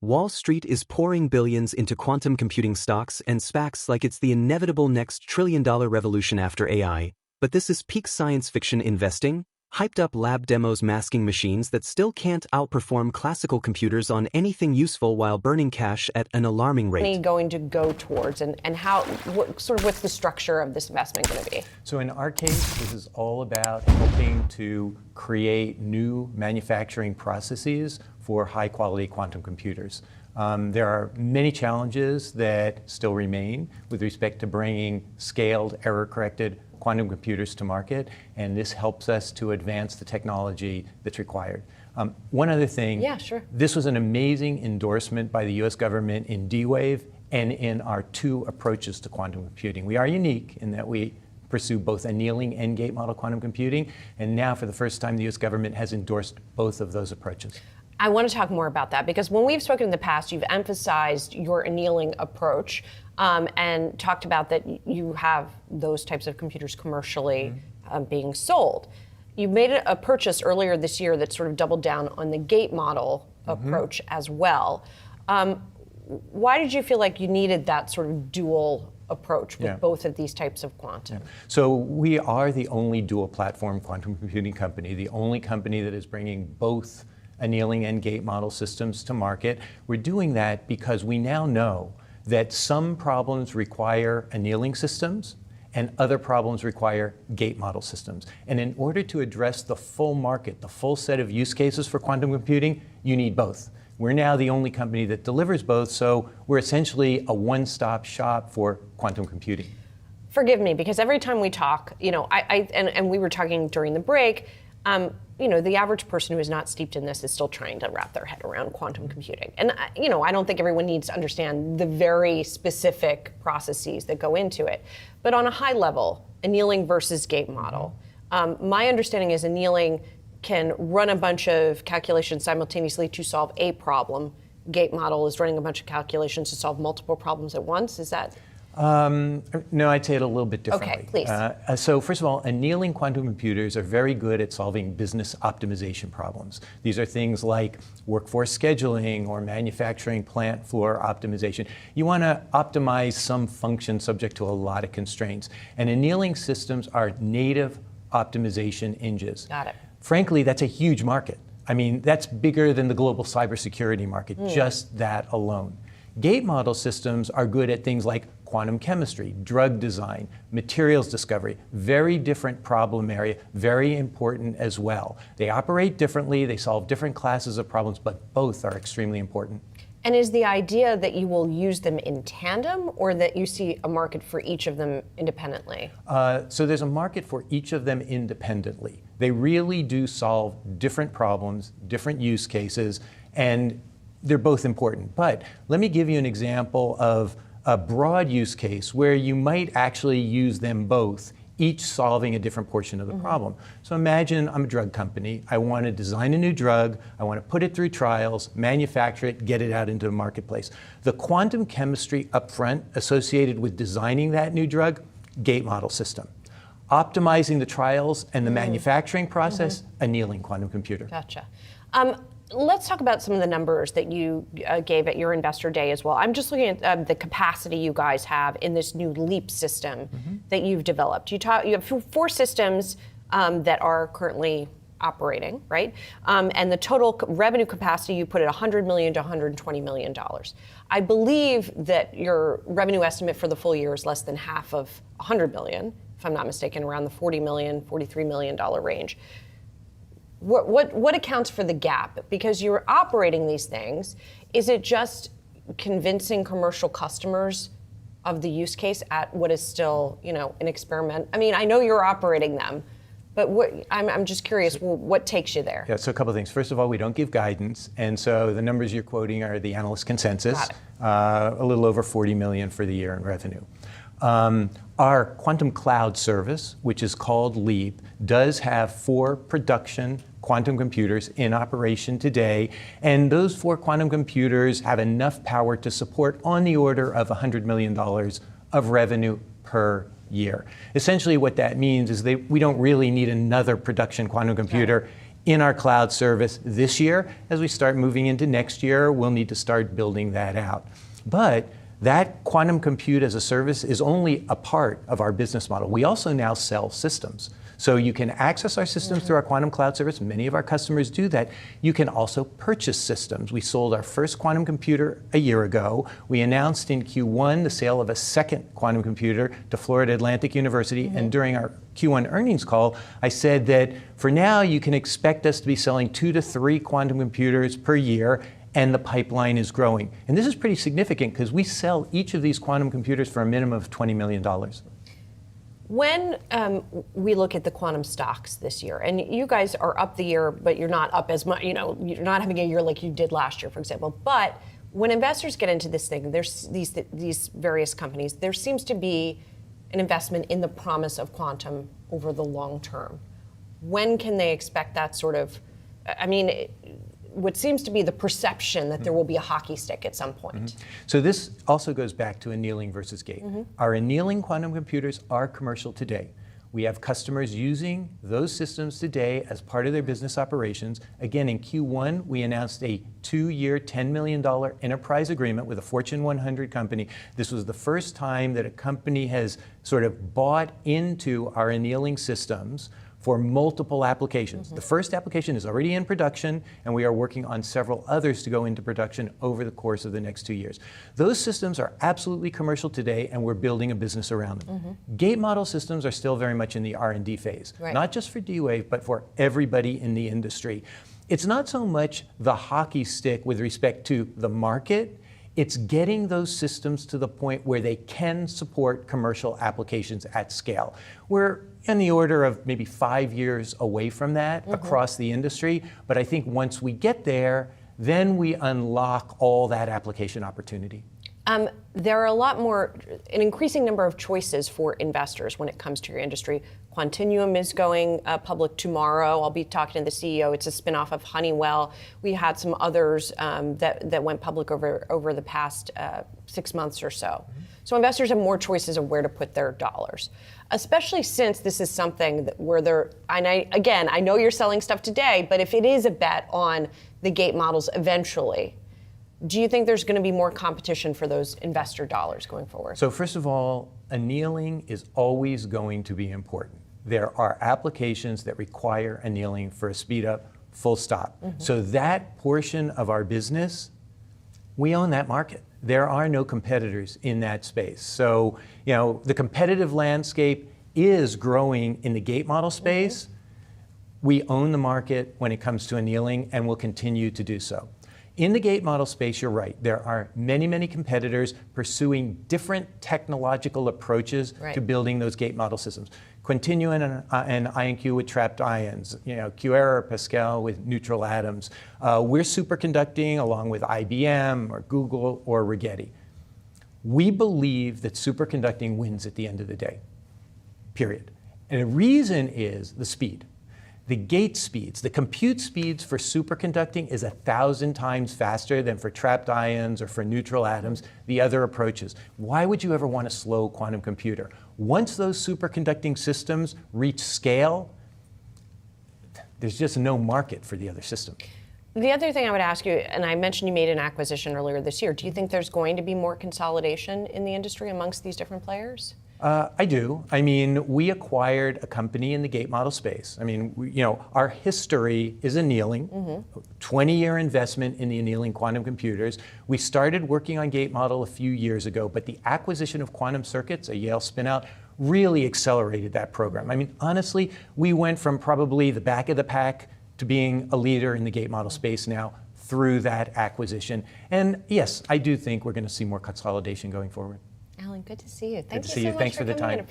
Wall Street is pouring billions into quantum computing stocks and SPACs like it's the inevitable next trillion-dollar revolution after AI. But this is peak science fiction investing, hyped-up lab demos masking machines that still can't outperform classical computers on anything useful while burning cash at an alarming rate. Going to go towards, and what's the structure of this investment going to be? So in our case, this is all about helping to create new manufacturing processes for high-quality quantum computers. There are many challenges that still remain with respect to bringing scaled, error-corrected quantum computers to market, and this helps us to advance the technology that's required. One other thing, yeah, sure. This was an amazing endorsement by the US government in D-Wave and in our two approaches to quantum computing. We are unique in that we pursue both annealing and gate model quantum computing, and now for the first time the US government has endorsed both of those approaches. I want to talk more about that because when we've spoken in the past, you've emphasized your annealing approach and talked about that you have those types of computers commercially being sold. You made a purchase earlier this year that sort of doubled down on the gate model approach as well. Why did you feel like you needed that sort of dual approach with both of these types of quantum? So we are the only dual platform quantum computing company, the only company that is bringing both annealing and gate model systems to market. We're doing that because we now know that some problems require annealing systems and other problems require gate model systems. And in order to address the full market, the full set of use cases for quantum computing, you need both. We're now the only company that delivers both, so we're essentially a one-stop shop for quantum computing. Forgive me, because every time we talk, and we were talking during the break, the average person who is not steeped in this is still trying to wrap their head around quantum computing. And, I don't think everyone needs to understand the very specific processes that go into it. But on a high level, annealing versus gate model, my understanding is annealing can run a bunch of calculations simultaneously to solve a problem. Gate model is running a bunch of calculations to solve multiple problems at once. Is that? No, I'd say it a little bit differently. Okay, please. So first of all, annealing quantum computers are very good at solving business optimization problems. These are things like workforce scheduling or manufacturing plant floor optimization. You want to optimize some function subject to a lot of constraints. And annealing systems are native optimization engines. Got it. Frankly, that's a huge market. I mean, that's bigger than the global cybersecurity market, just that alone. Gate model systems are good at things like quantum chemistry, drug design, materials discovery, very different problem area, very important as well. They operate differently, they solve different classes of problems, but both are extremely important. And is the idea that you will use them in tandem or that you see a market for each of them independently? So there's a market for each of them independently. They really do solve different problems, different use cases, and they're both important. But let me give you an example of a broad use case where you might actually use them both, each solving a different portion of the problem. So imagine I'm a drug company. I want to design a new drug. I want to put it through trials, manufacture it, get it out into the marketplace. The quantum chemistry upfront associated with designing that new drug, gate model system. Optimizing the trials and the manufacturing process, annealing quantum computer. Gotcha. Let's talk about some of the numbers that you gave at your investor day as well. I'm just looking at the capacity you guys have in this new LEAP system that you've developed. You have 4 systems that are currently operating, right? And the total revenue capacity you put at $100 million to $120 million. I believe that your revenue estimate for the full year is less than half of $100 million, if I'm not mistaken, around the $40 million, $43 million range. What accounts for the gap? Because you're operating these things, is it just convincing commercial customers of the use case at what is still, an experiment? I mean, I know you're operating them, but I'm just curious, what takes you there? Yeah, so a couple of things. First of all, we don't give guidance, and so the numbers you're quoting are the analyst consensus, a little over $40 million for the year in revenue. Our quantum cloud service, which is called LEAP, does have 4 production quantum computers in operation today, and those 4 quantum computers have enough power to support on the order of $100 million of revenue per year. Essentially what that means is we don't really need another production quantum computer in our cloud service this year. As we start moving into next year, we'll need to start building that out. But that quantum compute as a service is only a part of our business model. We also now sell systems. So you can access our systems through our quantum cloud service. Many of our customers do that. You can also purchase systems. We sold our first quantum computer a year ago. We announced in Q1 the sale of a second quantum computer to Florida Atlantic University. And during our Q1 earnings call, I said that for now you can expect us to be selling 2 to 3 quantum computers per year, and the pipeline is growing. And this is pretty significant because we sell each of these quantum computers for a minimum of $20 million. When we look at the quantum stocks this year, and you guys are up the year, but you're not up as much, you're not having a year like you did last year, for example. But when investors get into this thing, there's these various companies, there seems to be an investment in the promise of quantum over the long term. When can they expect that sort of, what seems to be the perception that there will be a hockey stick at some point? So this also goes back to annealing versus gate. Our annealing quantum computers are commercial today. We have customers using those systems today as part of their business operations. Again, in Q1, we announced a 2-year, $10 million enterprise agreement with a Fortune 100 company. This was the first time that a company has sort of bought into our annealing systems for multiple applications. The first application is already in production, and we are working on several others to go into production over the course of the next 2 years. Those systems are absolutely commercial today, and we're building a business around them. Gate model systems are still very much in the R&D phase, not just for D-Wave, but for everybody in the industry. It's not so much the hockey stick with respect to the market, it's getting those systems to the point where they can support commercial applications at scale. We're in the order of maybe 5 years away from that across the industry, but I think once we get there, then we unlock all that application opportunity. There are an increasing number of choices for investors when it comes to your industry. Quantinuum is going public tomorrow. I'll be talking to the CEO. It's a spinoff of Honeywell. We had some others that went public over the past 6 months or so. So investors have more choices of where to put their dollars, especially since this is something where I know you're selling stuff today, but if it is a bet on the gate models eventually, do you think there's going to be more competition for those investor dollars going forward? So first of all, annealing is always going to be important. There are applications that require annealing for a speed up, full stop. So that portion of our business, we own that market. There are no competitors in that space. So, the competitive landscape is growing in the gate model space. We own the market when it comes to annealing, and will continue to do so. In the gate model space, you're right. There are many, many competitors pursuing different technological approaches to building those gate model systems. Quantinuum and IonQ with trapped ions, QEra or Pascal with neutral atoms. We're superconducting along with IBM or Google or Rigetti. We believe that superconducting wins at the end of the day, period. And the reason is the speed. The gate speeds, the compute speeds for superconducting is 1,000 times faster than for trapped ions or for neutral atoms, the other approaches. Why would you ever want a slow quantum computer? Once those superconducting systems reach scale, there's just no market for the other system. The other thing I would ask you, and I mentioned you made an acquisition earlier this year, do you think there's going to be more consolidation in the industry amongst these different players? I do. We acquired a company in the gate model space. Our history is annealing, 20-year investment in the annealing quantum computers. We started working on gate model a few years ago, but the acquisition of Quantum Circuits, a Yale spinout, really accelerated that program. Honestly, we went from probably the back of the pack to being a leader in the gate model space now through that acquisition. And yes, I do think we're going to see more consolidation going forward. Alan, good to see you. Thank you so much for coming in. Appreciate